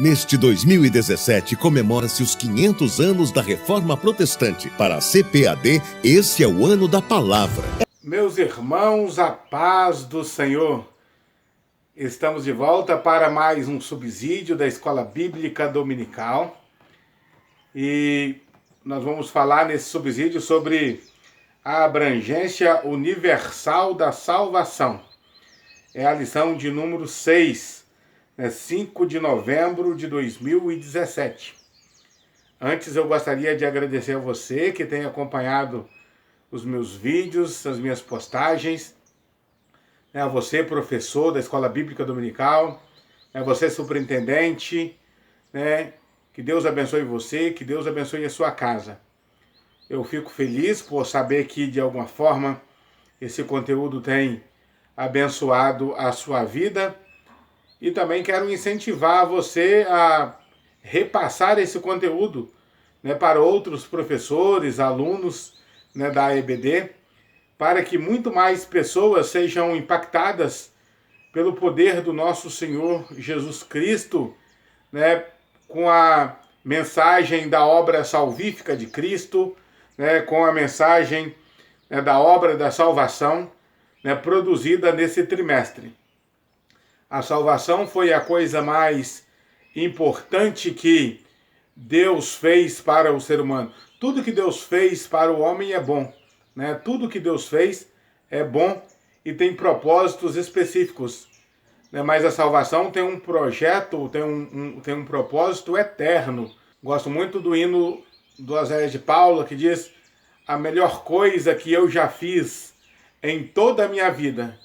Neste 2017, comemora-se os 500 anos da Reforma Protestante. Para a CPAD, esse é o ano da palavra. Meus irmãos, a paz do Senhor. Estamos de volta para mais um subsídio da Escola Bíblica Dominical. E nós vamos falar nesse subsídio sobre a abrangência universal da salvação. É a lição de número 6. 5 de novembro de 2017. Antes eu gostaria de agradecer a você que tem acompanhado os meus vídeos, as minhas postagens, a você professor da Escola Bíblica Dominical, a você superintendente, que Deus abençoe você, que Deus abençoe a sua casa. Eu fico feliz por saber que de alguma forma esse conteúdo tem abençoado a sua vida. E também quero incentivar você a repassar esse conteúdo para outros professores, alunos da AEBD, para que muito mais pessoas sejam impactadas pelo poder do nosso Senhor Jesus Cristo, com a mensagem da obra salvífica de Cristo, com a mensagem da obra da salvação produzida nesse trimestre. A salvação foi a coisa mais importante que Deus fez para o ser humano. Tudo que Deus fez para o homem é bom, Tudo que Deus fez é bom e tem propósitos específicos, Mas a salvação tem um projeto, tem um propósito eterno. Gosto muito do hino do Oséias de Paula, que diz: a melhor coisa que eu já fiz em toda a minha vida,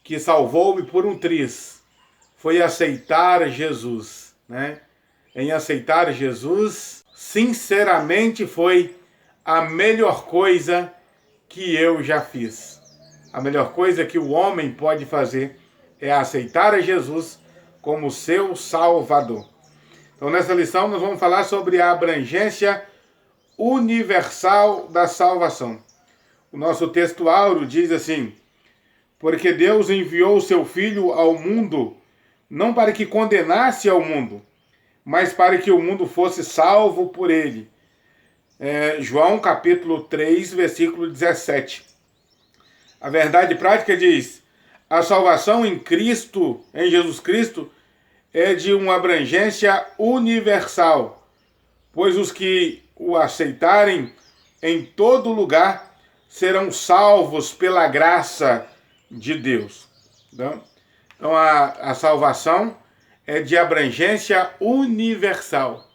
que salvou-me por um triz, foi aceitar Jesus, Em aceitar Jesus, sinceramente foi a melhor coisa que eu já fiz. A melhor coisa que o homem pode fazer é aceitar a Jesus como seu Salvador. Então, nessa lição, nós vamos falar sobre a abrangência universal da salvação. O nosso texto áureo diz assim: porque Deus enviou o seu Filho ao mundo, não para que condenasse ao mundo, mas para que o mundo fosse salvo por ele. João capítulo 3, versículo 17. A verdade prática diz: a salvação em Cristo, em Jesus Cristo, é de uma abrangência universal, pois os que o aceitarem em todo lugar serão salvos pela graça de Deus. Então a salvação é de abrangência universal,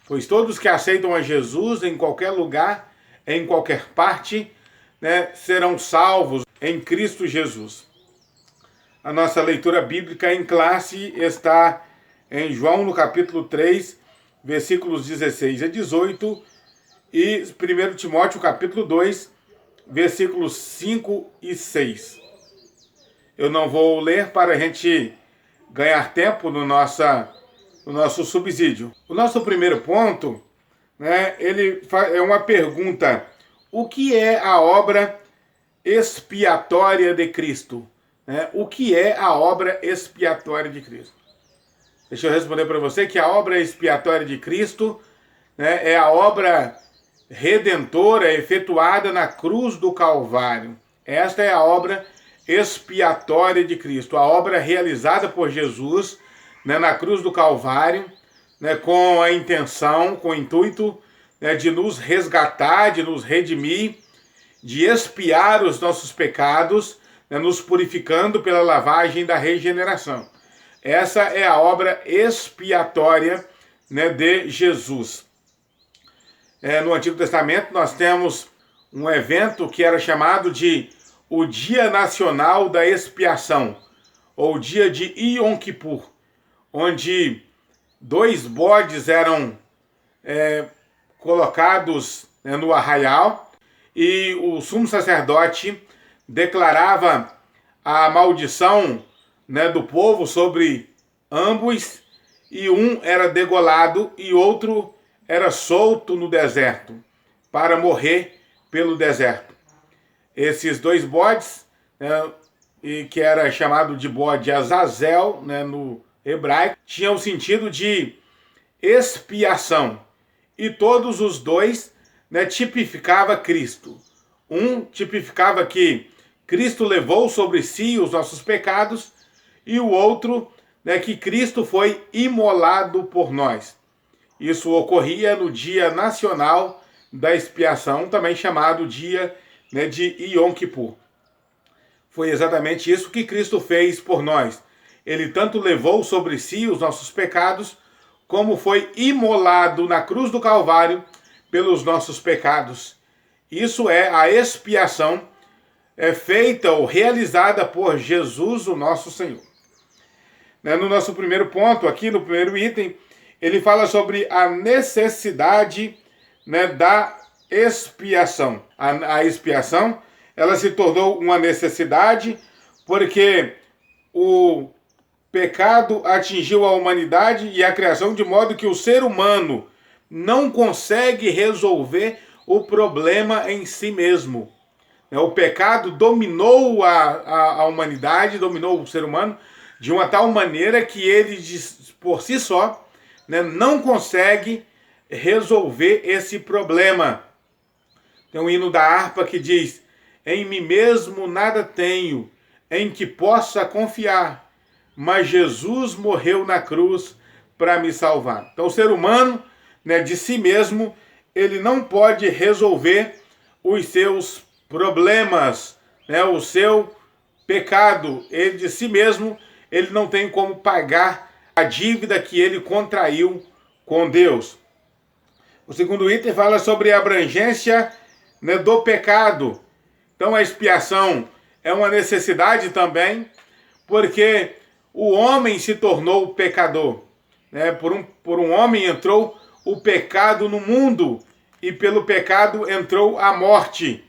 pois todos que aceitam a Jesus em qualquer lugar, em qualquer parte, serão salvos em Cristo Jesus. A nossa leitura bíblica em classe está em João no capítulo 3, versículos 16 a 18 e 1 Timóteo capítulo 2, versículos 5 e 6. Eu não vou ler para a gente ganhar tempo no nosso subsídio. O nosso primeiro ponto, ele é uma pergunta: o que é a obra expiatória de Cristo? O que é a obra expiatória de Cristo? Deixa eu responder para você que a obra expiatória de Cristo é a obra redentora efetuada na cruz do Calvário. Esta é a obra expiatória de Cristo, a obra realizada por Jesus na cruz do Calvário, com a intenção, com o intuito de nos resgatar, de nos redimir, de expiar os nossos pecados, nos purificando pela lavagem da regeneração. Essa é a obra expiatória de Jesus. No Antigo Testamento nós temos um evento que era chamado de o Dia Nacional da Expiação, ou Dia de Yom Kippur, onde 2 bodes eram colocados no arraial e o sumo sacerdote declarava a maldição do povo sobre ambos, e um era degolado e outro era solto no deserto para morrer pelo deserto. Esses 2 bodes, que era chamado de bode Azazel, no hebraico tinha o sentido de expiação. E todos os dois, né, tipificava Cristo. Um tipificava que Cristo levou sobre si os nossos pecados, e o outro, né, que Cristo foi imolado por nós. Isso ocorria no Dia Nacional da Expiação, também chamado dia, né, de Yom Kippur. Foi exatamente isso que Cristo fez por nós. Ele tanto levou sobre si os nossos pecados, como foi imolado na cruz do Calvário pelos nossos pecados. Isso é a expiação feita ou realizada por Jesus, o nosso Senhor. No nosso primeiro ponto, aqui no primeiro item, ele fala sobre a necessidade, né, da expiação. A expiação, ela se tornou uma necessidade porque o pecado atingiu a humanidade e a criação de modo que o ser humano não consegue resolver o problema em si mesmo. O pecado dominou a humanidade, dominou o ser humano de uma tal maneira que ele, por si só, né, não consegue resolver esse problema. Tem um hino da harpa que diz: em mim mesmo nada tenho em que possa confiar, mas Jesus morreu na cruz para me salvar. Então o ser humano, né, de si mesmo, ele não pode resolver os seus problemas, né, o seu pecado. Ele de si mesmo, ele não tem como pagar a dívida que ele contraiu com Deus. O segundo item fala sobre a abrangência, né, do pecado. Então a expiação é uma necessidade também, porque o homem se tornou pecador. Né? Por um homem entrou o pecado no mundo, e pelo pecado entrou a morte,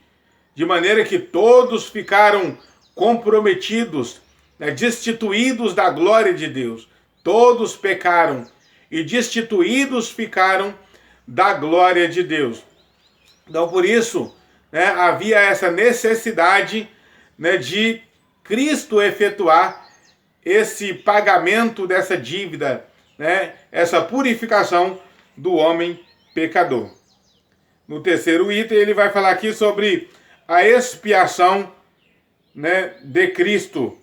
de maneira que todos ficaram comprometidos, né, destituídos da glória de Deus. Todos pecaram e destituídos ficaram da glória de Deus. Então, por isso, né, havia essa necessidade, né, de Cristo efetuar esse pagamento dessa dívida, né, essa purificação do homem pecador. No terceiro item, ele vai falar aqui sobre a expiação, né, de Cristo.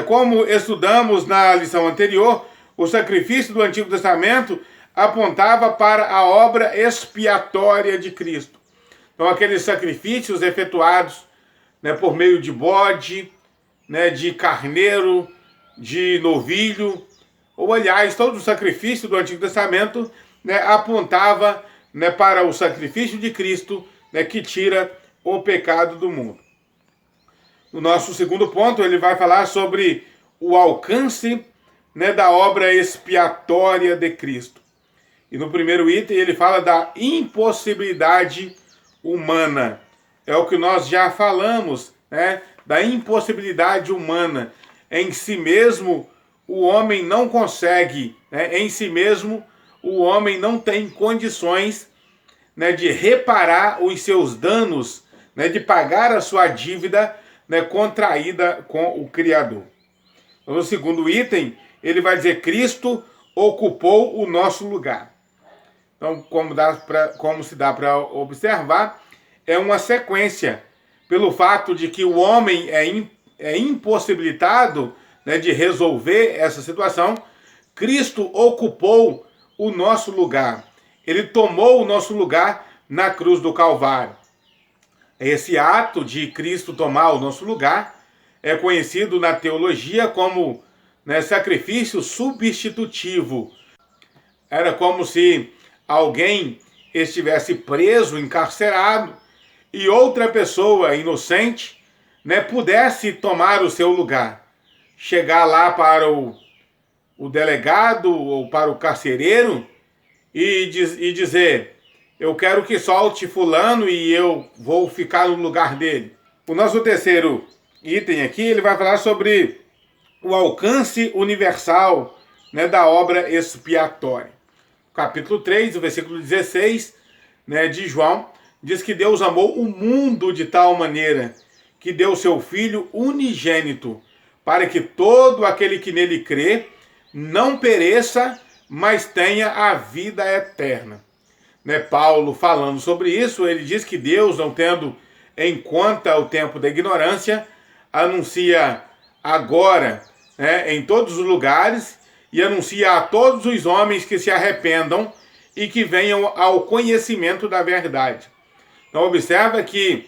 Como estudamos na lição anterior, o sacrifício do Antigo Testamento apontava para a obra expiatória de Cristo. Então, aqueles sacrifícios efetuados, né, por meio de bode, né, de carneiro, de novilho, ou aliás, todo o sacrifício do Antigo Testamento, né, apontava, né, para o sacrifício de Cristo, né, que tira o pecado do mundo. No nosso segundo ponto, ele vai falar sobre o alcance, né, da obra expiatória de Cristo. E no primeiro item ele fala da impossibilidade humana. É o que nós já falamos, né, da impossibilidade humana. Em si mesmo, o homem não consegue, né, em si mesmo, o homem não tem condições, né, de reparar os seus danos, né, de pagar a sua dívida, né, contraída com o Criador. Então, no segundo item, ele vai dizer: Cristo ocupou o nosso lugar. Então, como se dá para observar, é uma sequência. Pelo fato de que o homem é impossibilitado, né, de resolver essa situação, Cristo ocupou o nosso lugar. Ele tomou o nosso lugar na cruz do Calvário. Esse ato de Cristo tomar o nosso lugar é conhecido na teologia como, né, sacrifício substitutivo. Era como se alguém estivesse preso, encarcerado, e outra pessoa inocente, né, pudesse tomar o seu lugar. Chegar lá para o delegado ou para o carcereiro e dizer: eu quero que solte fulano e eu vou ficar no lugar dele. O nosso terceiro item aqui, ele vai falar sobre o alcance universal, né, da obra expiatória. Capítulo 3, o versículo 16, né, de João, diz que Deus amou o mundo de tal maneira que deu seu Filho unigênito, para que todo aquele que nele crê não pereça, mas tenha a vida eterna. Né? Paulo, falando sobre isso, ele diz que Deus, não tendo em conta o tempo da ignorância, anuncia agora, né, em todos os lugares, e anuncia a todos os homens que se arrependam e que venham ao conhecimento da verdade. Então observa que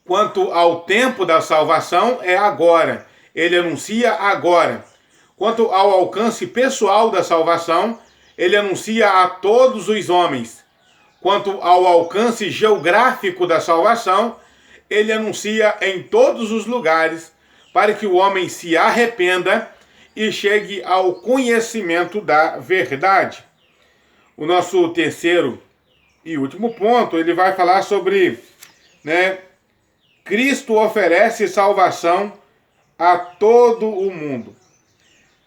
quanto ao tempo da salvação é agora, ele anuncia agora. Quanto ao alcance pessoal da salvação, ele anuncia a todos os homens. Quanto ao alcance geográfico da salvação, ele anuncia em todos os lugares, para que o homem se arrependa e chegue ao conhecimento da verdade. O nosso terceiro e último ponto, ele vai falar sobre, né, Cristo oferece salvação a todo o mundo.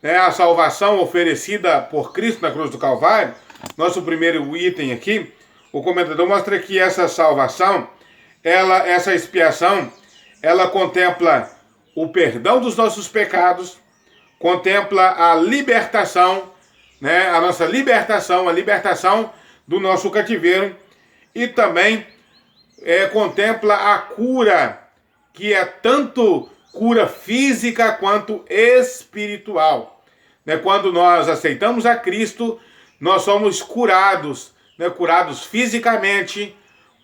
A salvação oferecida por Cristo na cruz do Calvário, nosso primeiro item aqui, o comentador mostra que essa salvação, essa expiação, ela contempla o perdão dos nossos pecados, contempla a libertação, né, a nossa libertação, a libertação do nosso cativeiro, e também contempla a cura, que é tanto cura física quanto espiritual. Né, quando nós aceitamos a Cristo, nós somos curados, né, curados fisicamente,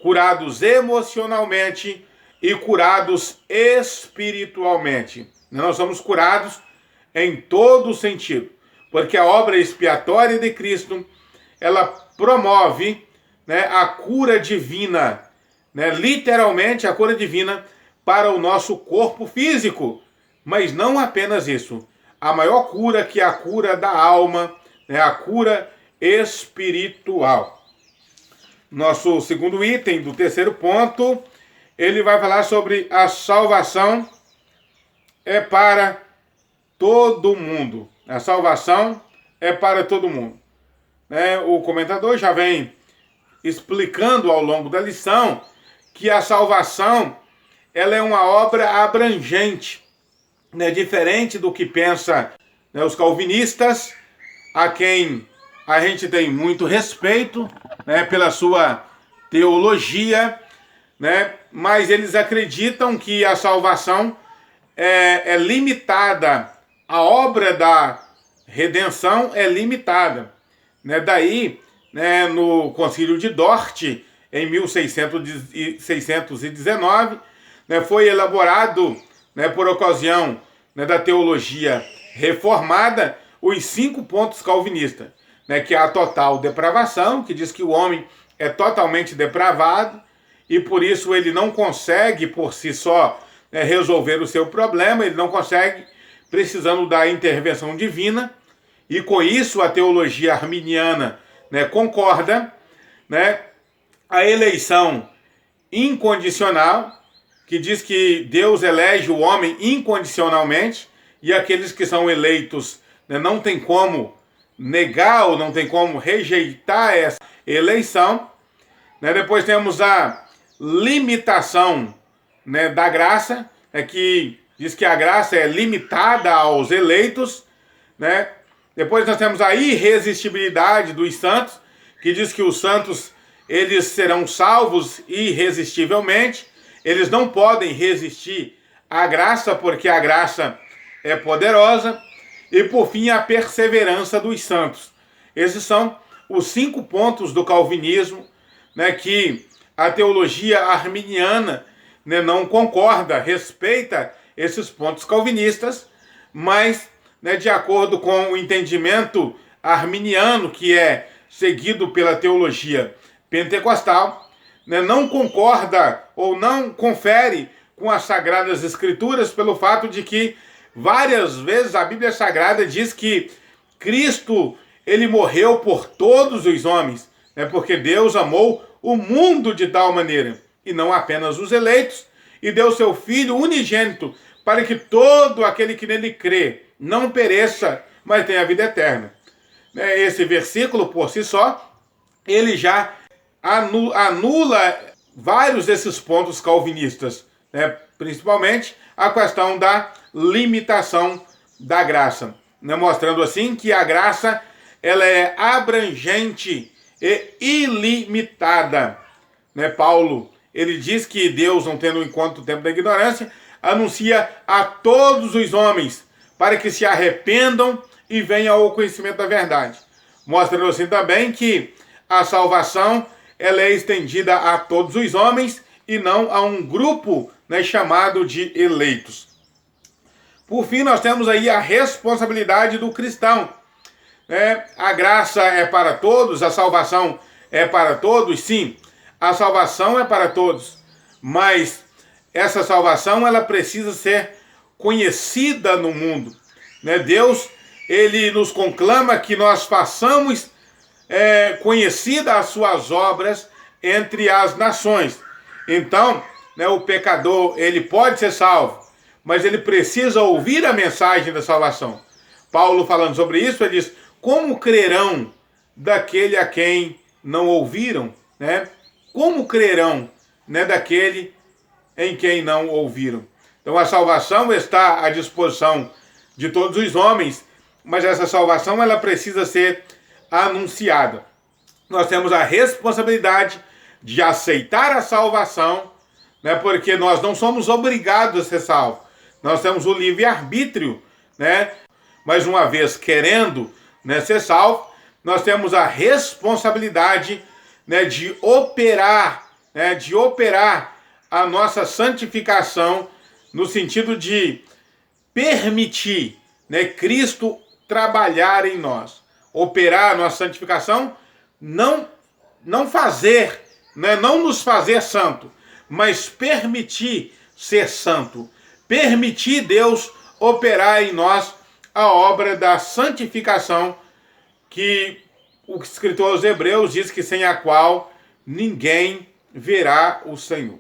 curados emocionalmente e curados espiritualmente. Nós somos curados em todo sentido, porque a obra expiatória de Cristo, ela promove, né, a cura divina, né, literalmente a cura divina para o nosso corpo físico, mas não apenas isso. A maior cura, que é a cura da alma, né, a cura espiritual. Nosso segundo item do terceiro ponto, ele vai falar sobre a salvação é para todo mundo. A salvação é para todo mundo. O comentador já vem explicando ao longo da lição que a salvação, ela é uma obra abrangente, né, diferente do que pensa, né, os calvinistas, a quem a gente tem muito respeito, né, pela sua teologia, né, mas eles acreditam que a salvação é limitada, a obra da redenção é limitada. Né, daí, né, no Concílio de Dort, em 1619, né, foi elaborado, né, por ocasião, né, da teologia reformada, os 5 pontos calvinistas, né, que é a total depravação, que diz que o homem é totalmente depravado e por isso ele não consegue por si só, né, resolver o seu problema, ele não consegue, precisando da intervenção divina, e com isso a teologia arminiana, né, concorda, né, a eleição incondicional, que diz que Deus elege o homem incondicionalmente, e aqueles que são eleitos, né, não tem como negar ou não tem como rejeitar essa eleição. Né? Depois temos a limitação, né, da graça, que diz que a graça é limitada aos eleitos. Né? Depois nós temos a irresistibilidade dos santos, que diz que os santos, eles serão salvos irresistivelmente, eles não podem resistir à graça, porque a graça é poderosa. E por fim, a perseverança dos santos. Esses são os 5 pontos do calvinismo, né, que a teologia arminiana, né, não concorda, respeita esses pontos calvinistas, mas, né, de acordo com o entendimento arminiano, que é seguido pela teologia pentecostal, né, não concorda ou não confere com as Sagradas Escrituras pelo fato de que várias vezes a Bíblia Sagrada diz que Cristo, ele morreu por todos os homens, né, porque Deus amou o mundo de tal maneira, e não apenas os eleitos, e deu seu Filho unigênito, para que todo aquele que nele crê não pereça, mas tenha a vida eterna. Esse versículo, por si só, ele já anula vários desses pontos calvinistas, né? Principalmente a questão da limitação da graça. né, mostrando assim que a graça ela é abrangente e ilimitada. Né? Paulo, ele diz que Deus, não tendo em conta o tempo da ignorância, anuncia a todos os homens para que se arrependam e venham ao conhecimento da verdade. Mostrando assim também que a salvação ela é estendida a todos os homens e não a um grupo, né, chamado de eleitos. Por fim, nós temos aí a responsabilidade do cristão. A graça é para todos, a salvação é para todos, sim, a salvação é para todos, mas essa salvação ela precisa ser conhecida no mundo. Deus, ele nos conclama que nós façamos conhecidas as suas obras entre as nações. Então, o pecador, ele pode ser salvo, mas ele precisa ouvir a mensagem da salvação. Paulo, falando sobre isso, ele diz: como crerão daquele a quem não ouviram? Como crerão, daquele em quem não ouviram? Então a salvação está à disposição de todos os homens, mas essa salvação ela precisa ser anunciada. Nós temos a responsabilidade de aceitar a salvação, porque nós não somos obrigados a ser salvos. Nós temos o livre-arbítrio, mas uma vez querendo ser salvo, nós temos a responsabilidade de operar a nossa santificação no sentido de permitir Cristo trabalhar em nós. Operar a nossa santificação, não fazer, não nos fazer santo, mas permitir ser santo. Permitir Deus operar em nós a obra da santificação, que o escritor aos Hebreus diz que sem a qual ninguém verá o Senhor.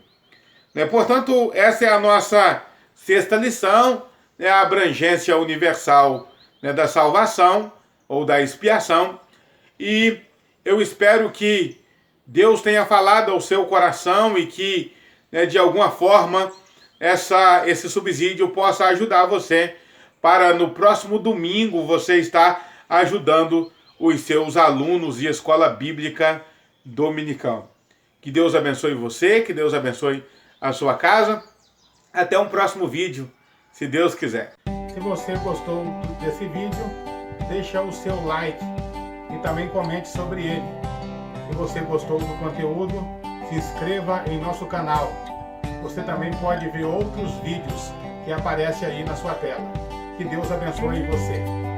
Portanto, essa é a nossa sexta lição, a abrangência universal da salvação ou da expiação. E eu espero que Deus tenha falado ao seu coração e que, de alguma forma, esse subsídio possa ajudar você para no próximo domingo você estar ajudando os seus alunos e escola bíblica dominical. Que Deus abençoe você, que Deus abençoe a sua casa. Até um próximo vídeo, se Deus quiser. Se você gostou desse vídeo, deixa o seu like e também comente sobre ele. Se você gostou do conteúdo, se inscreva em nosso canal. Você também pode ver outros vídeos que aparecem aí na sua tela. Que Deus abençoe você.